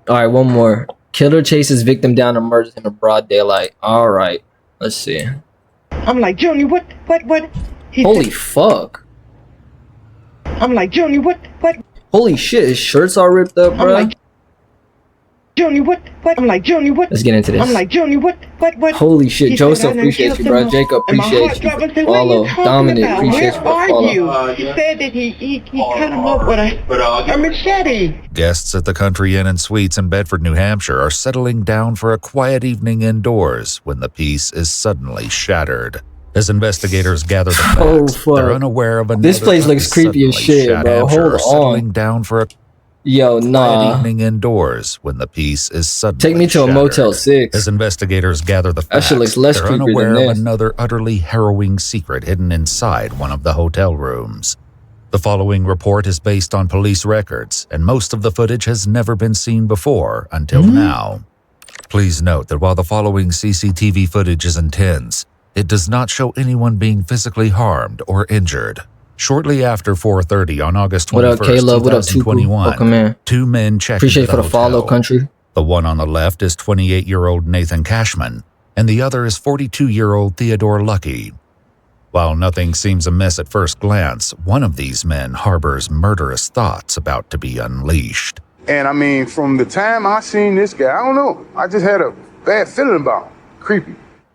All right, one more. Killer chases victim down and murders him in broad daylight. All right, let's see. I'm like, Junior, what? Holy fuck. I'm like, Junior, what? Holy shit, his shirts all ripped up, bro. I'm like, Junior, what? I'm like, Junior, what? Let's get into this. I'm like, Junior, what? Holy shit, He Joseph, said, appreciate you, bro. Jacob, and my appreciate heart you. dropped and said, Follow. what are you talking Dominic, about? appreciate you. Where are Follow. you? He said that he cut him up with a machete. Guests at the Country Inn and Suites in Bedford, New Hampshire are settling down for a quiet evening indoors when the peace is suddenly shattered. As investigators gather the facts, they're unaware of another. This place looks creepy as shit, bro. Hold on. Settling down for a quiet evening indoors when the peace is suddenly Take me to a Motel 6. As investigators gather the facts, that shit looks less they're creepy unaware than of this. another utterly harrowing secret hidden inside one of the hotel rooms. The following report is based on police records, and most of the footage has never been seen before until now. Please note that while the following CCTV footage is intense, it does not show anyone being physically harmed or injured. Shortly after 4:30 on August 21st, What up, Caleb? What up, Tupu? 2021, Welcome in. two men checked Appreciate into for the follow, hotel. country. The one on the left is 28-year-old Nathan Cashman, and the other is 42-year-old Theodore Lucky. While nothing seems amiss at first glance, one of these men harbors murderous thoughts about to be unleashed. And I mean, from the time I seen this guy, I don't know, I just had a bad feeling about him. Creepy.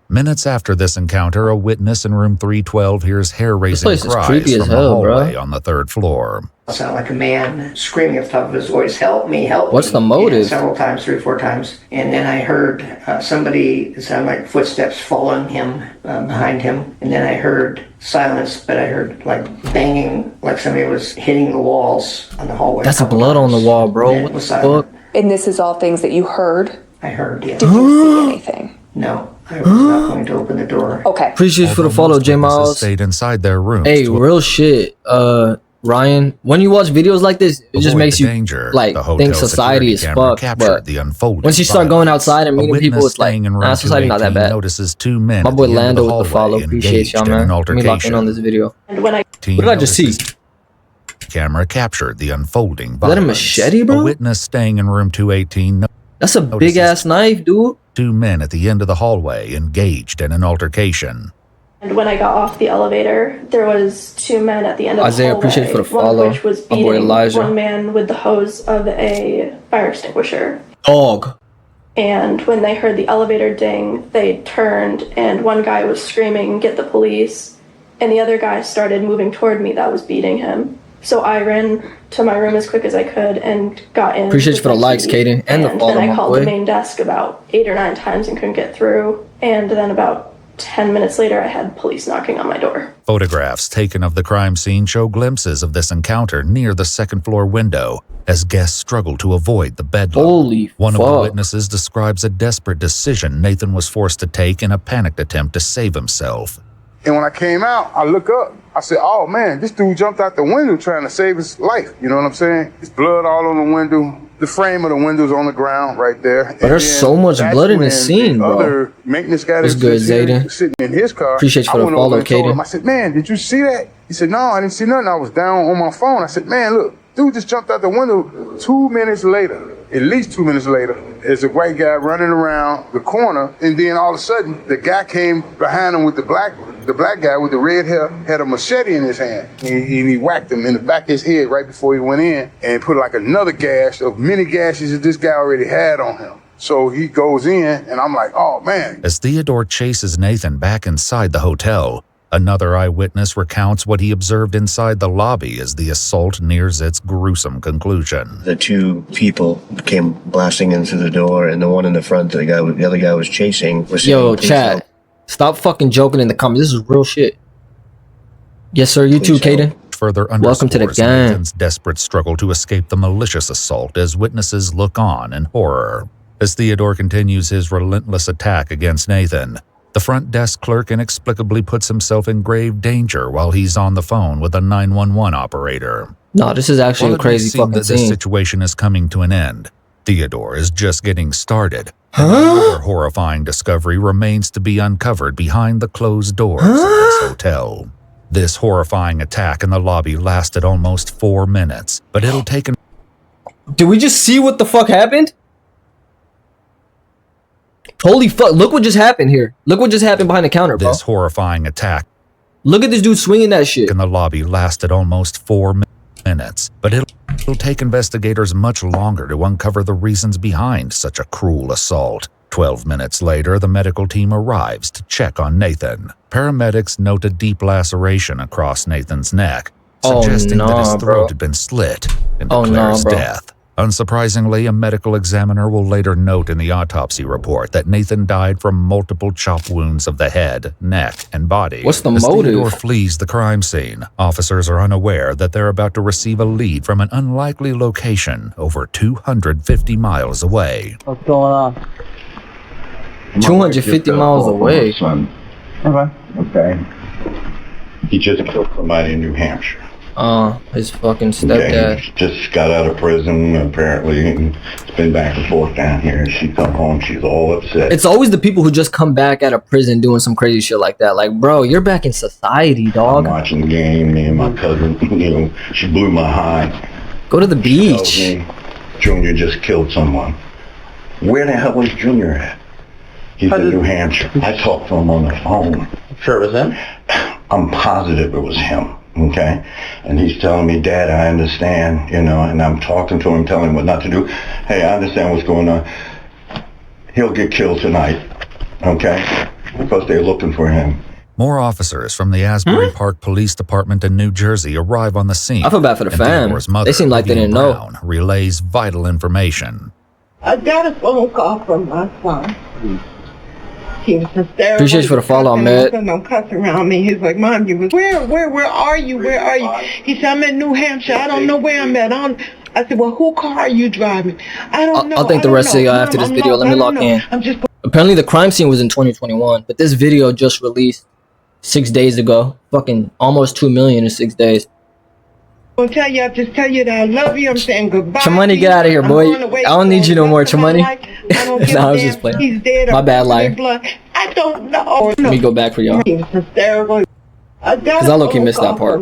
Minutes after this encounter, a witness in room 312 hears hair-raising This place is cries creepy from as the hell, hallway bro. on the third floor. It sounded like a man screaming at the top of his voice, help me, help me. What's the motive? And several times, 3 or 4 times. And then I heard somebody, it sounded like footsteps following him, behind him. And then I heard silence, but I heard like banging, like somebody was hitting the walls on the hallway. That's blood on the wall, bro. What the fuck? And this is all things that you heard? I heard, yeah. Did you see anything? No, I was not going to open the door. Okay. Appreciate you for the follow, J Miles. Stayed inside their rooms. Hey, real shit. Ryan, when you watch videos like this, it just makes you like think society is fucked. But once you start going outside and meeting people, it's like, nah, society not that bad. Notices 2 men. My boy Lando with the follow. Appreciate y'all, man. Let me lock in on this video. And when I What did I just see? Camera captured the unfolding violence. Is that a machete, bro? A witness staying in room 218. That's a big ass knife, dude. 2 men at the end of the hallway engaged in an altercation. And when I got off the elevator, there was 2 men at the end of Isaiah, the hallway. appreciate you for the One follow. of which was My boy beating Elijah. one man with the hose of a fire extinguisher. Dog. And when they heard the elevator ding, they turned, and one guy was screaming, "Get the police!" And the other guy started moving toward me that was beating him. So I ran to my room as quick as I could and got in. Appreciate you for the with my likes, key. Kaden, and the follow, then I my called boy. the main desk about 8 or 9 times and couldn't get through. And then about 10 minutes later, I had police knocking on my door. Photographs taken of the crime scene show glimpses of this encounter near the second-floor window as guests struggle to avoid the bedlam. Holy One of the fuck. witnesses describes a desperate decision Nathan was forced to take in a panicked attempt to save himself. And when I came out, I look up. I said, oh, man, this dude jumped out the window trying to save his life. You know what I'm saying? There's blood all on the window. The frame of the window's on the ground right there. But there's so much blood in this scene, bro. Other maintenance guy What's that's good, sitting Zayden? sitting in his car. Appreciate you for I the went over follow, and told Kaden. him, I said, man, did you see that? He said, no, I didn't see nothing. I was down on my phone. I said, man, look, dude just jumped out the window 2 minutes later. At least 2 minutes later, there's a white guy running around the corner, and then all of a sudden, the guy came behind him with the black guy with the red hair had a machete in his hand. And he whacked him in the back of his head right before he went in and put like another gash of many gashes that this guy already had on him. So he goes in, and I'm like, oh, man. As Theodore chases Nathan back inside the hotel, another eyewitness recounts what he observed inside the lobby as the assault nears its gruesome conclusion. The 2 people came blasting in through the door, and the one in the front, the other guy was chasing. Was Yo, saying, "Please chat. help." Stop fucking joking in the comments. This is real shit. Yes, sir. You too, Please help. Kaden. Further Welcome to the underscores gang. Nathan's desperate struggle to escape the malicious assault as witnesses look on in horror. As Theodore continues his relentless attack against Nathan, the front desk clerk inexplicably puts himself in grave danger while he's on the phone with a 911 operator. No, this is actually While a it may crazy seem fucking that this scene. situation is coming to an end, Theodore is just getting started. Another horrifying discovery remains to be uncovered behind the closed doors of this hotel. This horrifying attack in the lobby lasted almost 4 minutes, but it'll take an Did we just see what the fuck happened? Holy fuck! Look what just happened here. Look what just happened behind the counter, bro. This horrifying attack Look at this dude swinging that shit. in the lobby lasted almost 4 minutes, but it'll take investigators much longer to uncover the reasons behind such a cruel assault. 12 minutes later, the medical team arrives to check on Nathan. Paramedics note a deep laceration across Nathan's neck, suggesting that his throat had been slit and declares death. Unsurprisingly, a medical examiner will later note in the autopsy report that Nathan died from multiple chop wounds of the head, neck, and body. What's the As motive? Theodore flees the crime scene, officers are unaware that they're about to receive a lead from an unlikely location over 250 miles away. What's going on? 250 miles away. Okay. He just killed somebody in New Hampshire. His fucking stepdad. Okay. Just got out of prison, apparently. It's been back and forth down here. She come home, she's all upset. It's always the people who just come back out of prison doing some crazy shit like that. Like, bro, you're back in society, dog. I'm watching the game, me and my cousin, she blew my high. Go to the beach. She told me, Junior just killed someone. Where the hell was Junior at? He's in New Hampshire. I talked to him on the phone. Sure it was him? I'm positive it was him, okay? And he's telling me, Dad, I understand, and I'm talking to him, telling him what not to do. Hey, I understand what's going on. He'll get killed tonight, okay? Because they're looking for him. More officers from the Asbury Park Police Department in New Jersey arrive on the scene. I feel bad for the fam. Theodore's mother, They seem like they didn't know. Brown, relays vital information. I got a phone call from my son. He was hysterical. Appreciate you for the follow, Matt. Don't cuss around me. He's like, Mom, you was where are you? Where are you? He said, I'm in New Hampshire. I don't know where I'm at. I said, well, whose car are you driving? I don't know. I'll thank the rest of y'all after this video. Let me lock in. Apparently the crime scene was in 2021, but this video just released 6 days ago. Fucking almost 2 million in 6 days. I'll just tell you that I love you. I'm saying goodbye. Chamani, get out of here, boy. I don't need you no more, Chamani. Nah, I was just playing. He's dead. My bad, liar. I don't know. Let me go back for y'all. He was hysterical. Because I low-key missed that part.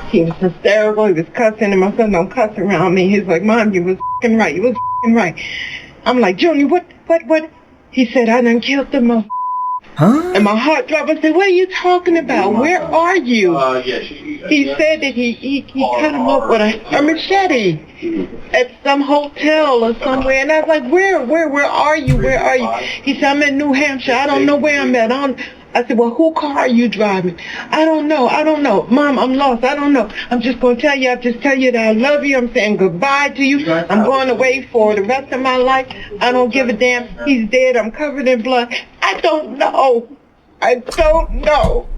He was hysterical. He was cussing, and my son don't cuss around me. He's like, Mom, you was f***ing right. You was f***ing right. I'm like, Junior, what? He said, I done killed the mother. Huh? And my heart dropped. I said, what are you talking about? Where are you? He said that he cut him up with a machete at some hotel or somewhere. And I was like, where are you? Where are you? He said, I'm in New Hampshire. I don't know where I'm at. I said, well, whose car are you driving? I don't know. Mom, I'm lost. I don't know. I'm just going to tell you. I'll just tell you that I love you. I'm saying goodbye to you. I'm going away for the rest of my life. I don't give a damn. He's dead. I'm covered in blood. I don't know.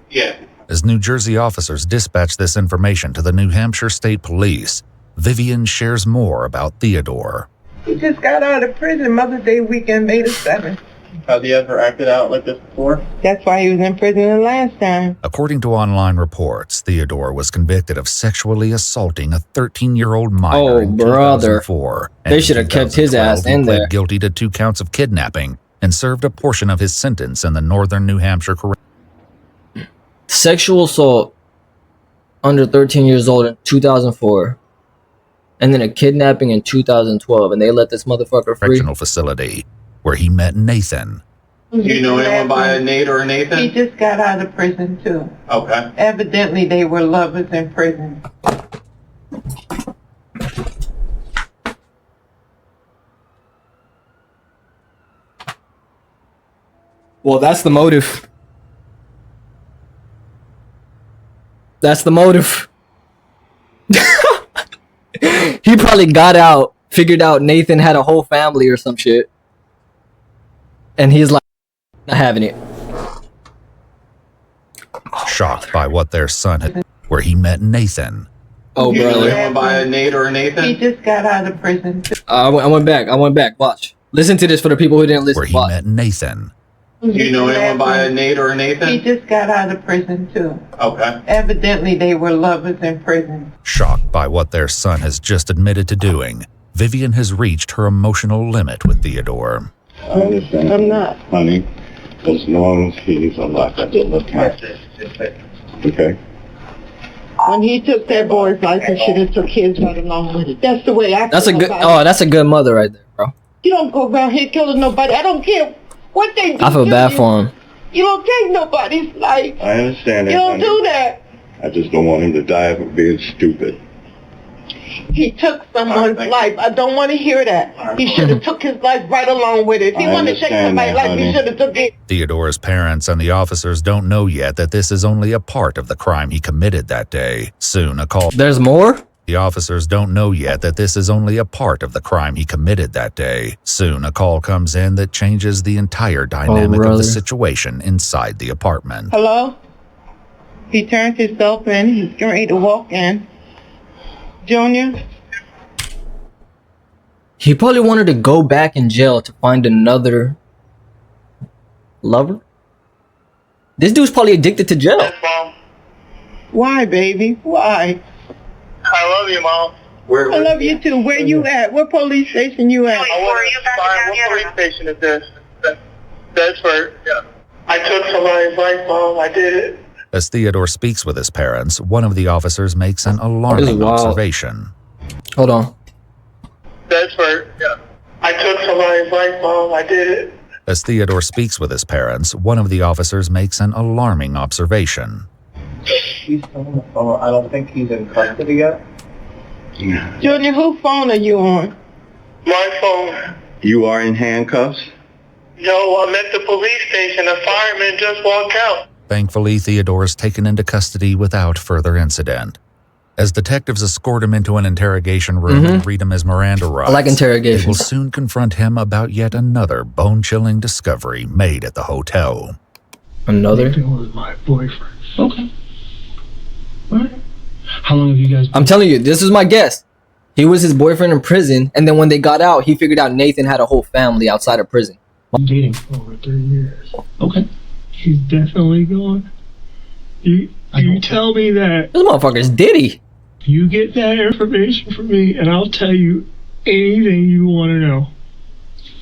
Yeah. As New Jersey officers dispatch this information to the New Hampshire State Police, Vivian shares more about Theodore. He just got out of prison Mother's Day weekend, May the 7th. Has he ever acted out like this before? That's why he was in prison the last time. According to online reports, Theodore was convicted of sexually assaulting a 13-year-old minor in 2004. They should have kept his ass in there. He pled guilty to 2 counts of kidnapping and served a portion of his sentence in the northern New Hampshire correctional. Sexual assault under 13 years old in 2004. And then a kidnapping in 2012. And they let this motherfucker free. Correctional facility where he met Nathan. Do you know anyone by a Nate or a Nathan? He just got out of prison too. Okay. Evidently they were lovers in prison. Well, that's the motive. That's the motive. He probably got out, figured out Nathan had a whole family or some shit. And he's like, not having it. Shocked by what their son had, where he met Nathan. Oh, Do you know brother. anyone by a Nate or a Nathan? He just got out of prison too. I went back. Watch. Listen to this for the people who didn't listen. Where he Watch. met Nathan. Do you know anyone by a Nate or a Nathan? He just got out of prison too. Okay. Evidently they were lovers in prison. Shocked by what their son has just admitted to doing, Vivian has reached her emotional limit with Theodore. I understand. I'm not. Honey, as long as he's alive, that's all that matters. Okay? When he took that boy's life, he should have took his right along with it. That's the way I That's a feel good. about Oh, that's a good mother right there, bro. You don't go around here killing nobody. I don't care what they do. I feel bad for him. You don't take nobody's life. I understand that. You don't do that. I just don't want him to die for being stupid. He took someone's life. I don't want to hear that. He should have took his life right along with it. If he wanted to take somebody's life, he should have took it. Theodore's parents and the officers don't know yet that this is only a part of the crime he committed that day. Soon a call. There's more? The officers don't know yet that this is only a part of the crime he committed that day. Soon a call comes in that changes the entire dynamic of the situation inside the apartment. Hello? He turned himself in. He's getting ready to walk in. Junior? He probably wanted to go back in jail to find another lover. This dude's probably addicted to jail. Yes, Mom. Why, baby? Why? I love you, Mom. I love you too. Where you at? What police station you at? What police station is this? Bedford. Yeah. I took somebody's life, Mom. I did it. As Theodore speaks with his parents, one of the officers makes an alarming observation. Hold on. Bedford. Yeah. I took somebody's life, Mom. I did it. As Theodore speaks with his parents, one of the officers makes an alarming observation. He's on the phone. I don't think he's in custody yet. Junior, whose phone are you on? My phone. You are in handcuffs? No, I'm at the police station. A fireman just walked out. Thankfully, Theodore is taken into custody without further incident. As detectives escort him into an interrogation room and read him his Miranda rights, I like interrogations. They will soon confront him about yet another bone-chilling discovery made at the hotel. Another? Nathan was my boyfriend. Okay. What? How long have you guys been? I'm telling you, this is my guess. He was his boyfriend in prison, and then when they got out, he figured out Nathan had a whole family outside of prison. I'm dating for over 3 years. Okay. He's definitely gone. You tell me that. This motherfucker's Diddy. You get that information from me, and I'll tell you anything you want to know.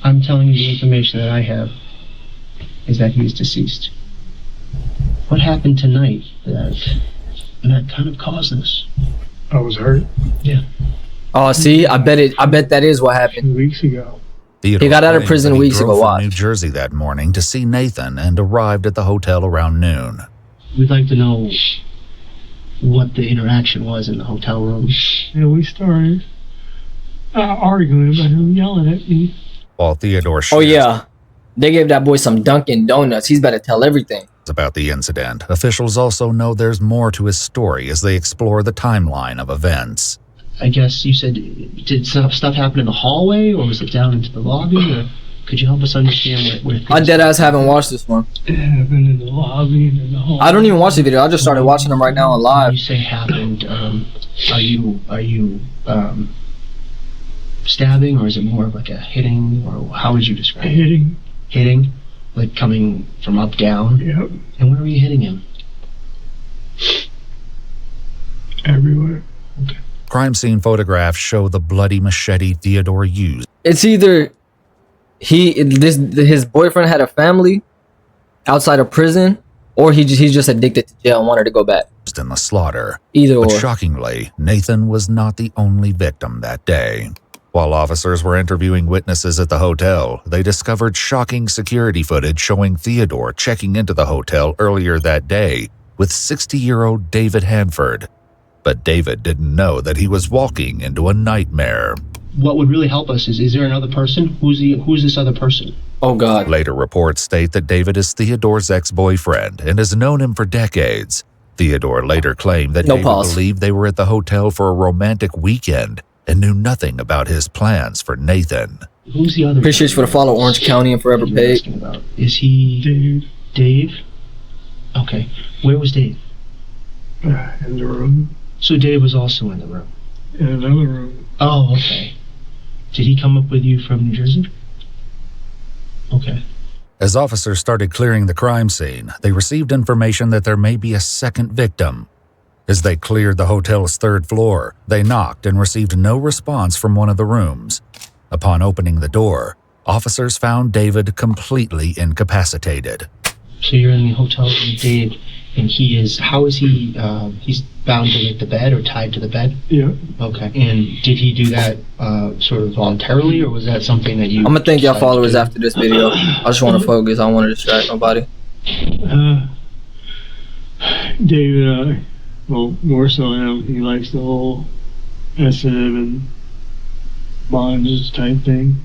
I'm telling you the information that I have is that he's deceased. What happened tonight that kind of caused this? I was hurt. Yeah. Oh, see, I bet that is what happened. 2 weeks ago. Theodore he got out of prison weeks ago. From New Jersey that morning to see Nathan and arrived at the hotel around noon. We'd like to know what the interaction was in the hotel room. Yeah, we started arguing about him yelling at me. While Theodore Oh yeah, they gave that boy some Dunkin' Donuts. He's better tell everything about the incident. Officials also know there's more to his story as they explore the timeline of events. I guess you said, did stuff happen in the hallway, or was it down into the lobby, or could you help us understand where I deadass haven't watched this one. It happened in the lobby and in the hallway. I don't even watch the video. I just started watching them right now on live. When you say happened, are you stabbing, or is it more of like a hitting, or how would you describe it? Hitting. Hitting? Like coming from up, down? Yep. And where were you hitting him? Everywhere. Okay. Crime scene photographs show the bloody machete Theodore used. It's either his boyfriend had a family outside of prison, or he's just addicted to jail and wanted to go back. In the slaughter. Either or. But shockingly, Nathan was not the only victim that day. While officers were interviewing witnesses at the hotel, they discovered shocking security footage showing Theodore checking into the hotel earlier that day with 60-year-old David Hanford. But David didn't know that he was walking into a nightmare. What would really help us is there another person? Who's this other person? Oh, God. Later reports state that David is Theodore's ex-boyfriend and has known him for decades. Theodore later claimed that David believed they were at the hotel for a romantic weekend and knew nothing about his plans for Nathan. Who's the other? Appreciate you for the follow, Orange County and Forever Paid. Is he Dave? Okay. Where was Dave? In the room. So Dave was also in the room? In another room. Oh, okay. Did he come up with you from New Jersey? Okay. As officers started clearing the crime scene, they received information that there may be a second victim. As they cleared the hotel's third floor, they knocked and received no response from one of the rooms. Upon opening the door, officers found David completely incapacitated. So you're in the hotel with Dave, And how is he, he's bound to like the bed or tied to the bed? Yeah. Okay. And did he do that sort of voluntarily, or was that something that you... I'm gonna thank y'all followers after this video. I just want to focus. I don't want to distract nobody. David, well, more so him, he likes the whole SM and bondage type thing.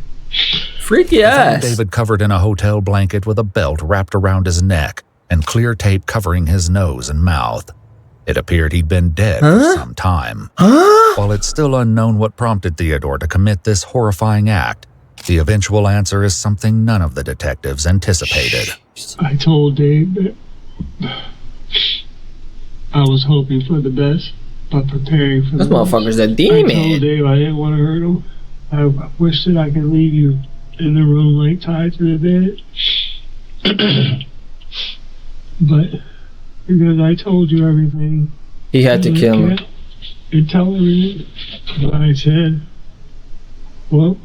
Freaky ass. David covered in a hotel blanket with a belt wrapped around his neck and clear tape covering his nose and mouth. It appeared he'd been dead for some time. While it's still unknown what prompted Theodore to commit this horrifying act, the eventual answer is something none of the detectives anticipated. I told Dave that I was hoping for the best, but preparing for the worst. This motherfucker's a demon. I told Dave I didn't want to hurt him. I wish that I could leave you in the room like tied to the bed. But because I told you everything, he had to kill him. You tell everything. But I said, well,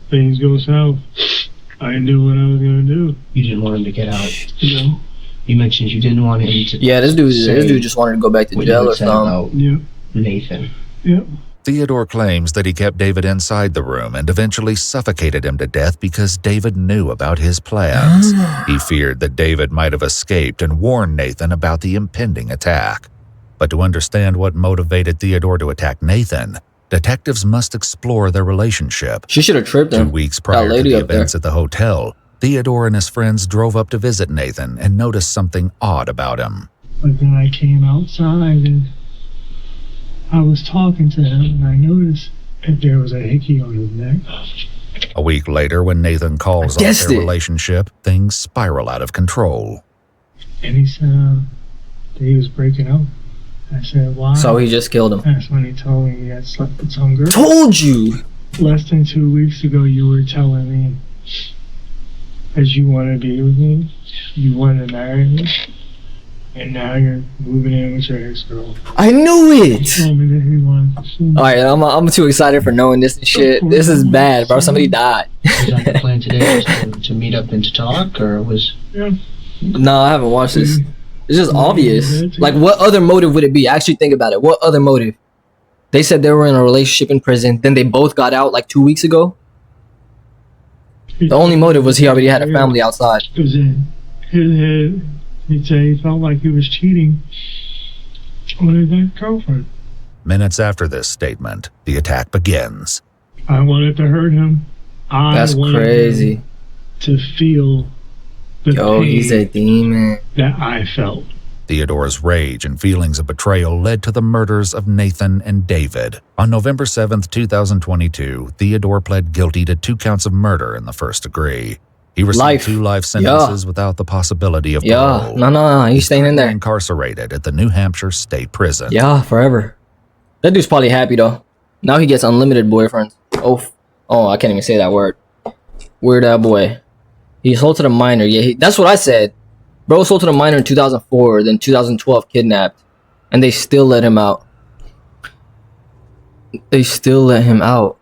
things go south. I knew what I was going to do. You didn't want him to get out. No. You mentioned you didn't want him to... Yeah, this dude just wanted to go back to jail or something. Yeah. Nathan. Yep. Theodore claims that he kept David inside the room and eventually suffocated him to death because David knew about his plans. He feared that David might have escaped and warned Nathan about the impending attack. But to understand what motivated Theodore to attack Nathan, detectives must explore their relationship. She should have tripped him. 2 weeks prior to the events at the hotel, Theodore and his friends drove up to visit Nathan and noticed something odd about him. But then I came outside and I was talking to him and I noticed that there was a hickey on his neck. A week later, when Nathan calls off their relationship, things spiral out of control. And he said that he was breaking up. I said, why? So he just killed him. That's when he told me he had slept with some girl. Told you! Less than 2 weeks ago, you were telling me that you want to be with me, you want to marry me, and now you're moving in with your ex-girl. I knew it! He told me that he wanted to see me. Alright, I'm too excited for knowing this and shit. This is bad, bro. Somebody died. Was that the plan today, to meet up and to talk, or was... Yeah. No, I haven't watched this. It's just obvious. Like, what other motive would it be? Actually think about it. What other motive? They said they were in a relationship in prison, then they both got out like 2 weeks ago. The only motive was he already had a family outside. Because in his head, he'd say he felt like he was cheating on his ex-girlfriend. Minutes after this statement, the attack begins. I wanted to hurt him. That's crazy. Him to feel the pain he's a demon that I felt. Theodore's rage and feelings of betrayal led to the murders of Nathan and David. On November 7th, 2022, Theodore pled guilty to 2 counts of murder in the first degree. He received 2 life sentences without the possibility of parole. No, he's staying in there. Incarcerated at the New Hampshire State Prison. Yeah, forever. That dude's probably happy though. Now he gets unlimited boyfriends. Oh, I can't even say that word. Weird boy. He assaulted a minor. Yeah, that's what I said. Bro assaulted a minor in 2004, then 2012 kidnapped, and they still let him out. They still let him out.